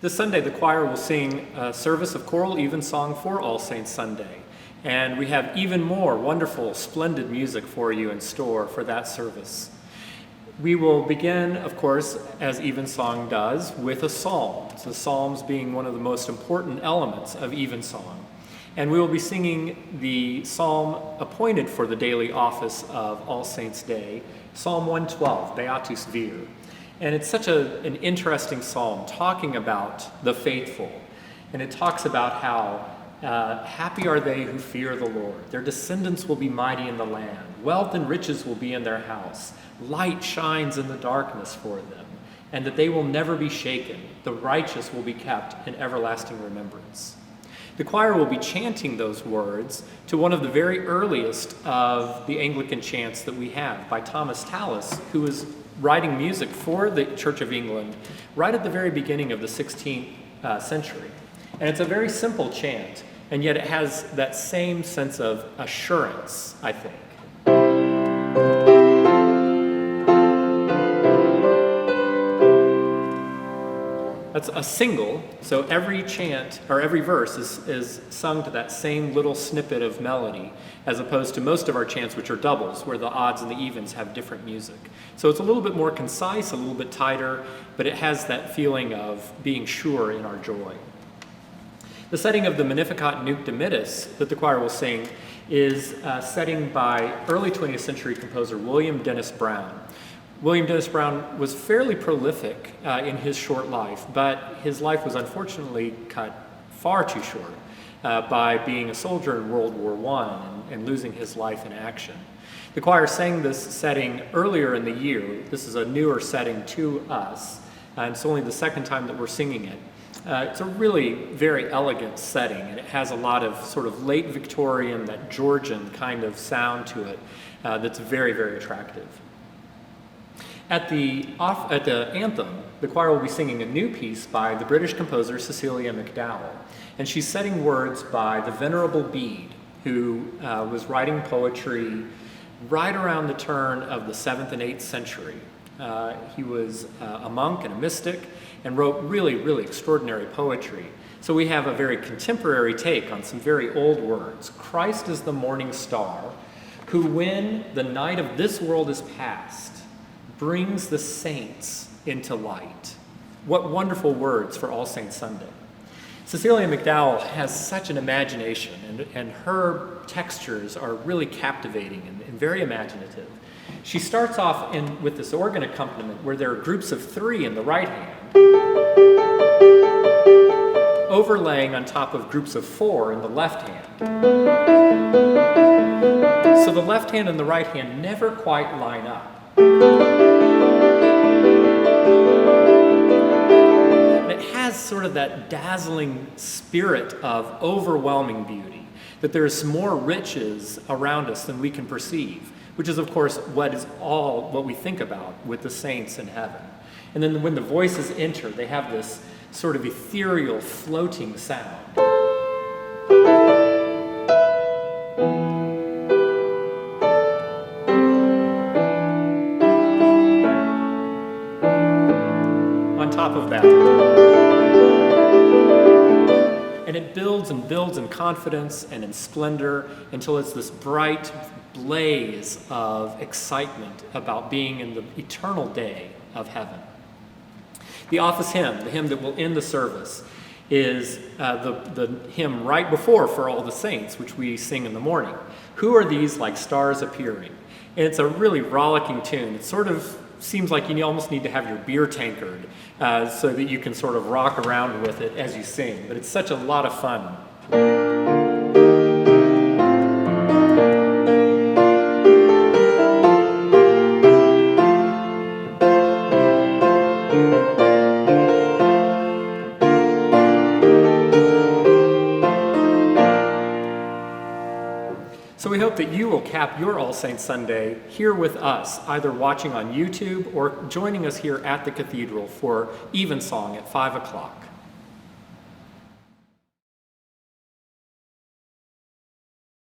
This Sunday, the choir will sing a service of choral Evensong for All Saints Sunday. And we have even more wonderful, splendid music for you in store for that service. We will begin, of course, as Evensong does, with a psalm. The psalms being one of the most important elements of Evensong. And we will be singing the psalm appointed for the daily office of All Saints' Day, Psalm 112, Beatus Vir. And it's such an interesting psalm, talking about the faithful. And it talks about how happy are they who fear the Lord. Their descendants will be mighty in the land. Wealth and riches will be in their house. Light shines in the darkness for them, and that they will never be shaken. The righteous will be kept in everlasting remembrance. The choir will be chanting those words to one of the very earliest of the Anglican chants that we have by Thomas Tallis, who was writing music for the Church of England right at the very beginning of the 16th century. And it's a very simple chant, and yet it has that same sense of assurance, I think. That's a single, so every chant, or every verse is sung to that same little snippet of melody, as opposed to most of our chants, which are doubles, where the odds and the evens have different music. So it's a little bit more concise, a little bit tighter, but it has that feeling of being sure in our joy. The setting of the Magnificat Nunc Dimittis that the choir will sing is a setting by early 20th century composer William Dennis Brown. William Dennis Brown was fairly prolific in his short life, but his life was unfortunately cut far too short by being a soldier in World War I and losing his life in action. The choir sang this setting earlier in the year. This is a newer setting to us, and it's only the second time that we're singing it. It's a really very elegant setting, and it has a lot of sort of late Victorian, that Georgian kind of sound to it that's very, very attractive. At the anthem, the choir will be singing a new piece by the British composer Cecilia McDowell, and she's setting words by the Venerable Bede, who was writing poetry right around the turn of the 7th and 8th century. He was a monk and a mystic and wrote really, really extraordinary poetry. So we have a very contemporary take on some very old words. Christ is the morning star, who when the night of this world is past, brings the saints into light. What wonderful words for All Saints Sunday. Cecilia McDowell has such an imagination, and her textures are really captivating and very imaginative. She starts off with this organ accompaniment where there are groups of 3 in the right hand, overlaying on top of groups of 4 in the left hand. So the left hand and the right hand never quite line up. And it has sort of that dazzling spirit of overwhelming beauty, that there's more riches around us than we can perceive, which is, of course, what we think about with the saints in heaven. And then when the voices enter, they have this sort of ethereal, floating sound. On top of that. And it builds and builds in confidence and in splendor until it's this bright blaze of excitement about being in the eternal day of heaven. The office hymn, the hymn that will end the service, is the hymn right before For All the Saints, which we sing in the morning. Who are these like stars appearing? And it's a really rollicking tune. It sort of seems like you almost need to have your beer tankard so that you can sort of rock around with it as you sing. But it's such a lot of fun. So we hope that you will cap your All Saints Sunday here with us, either watching on YouTube or joining us here at the cathedral for Evensong at 5 o'clock.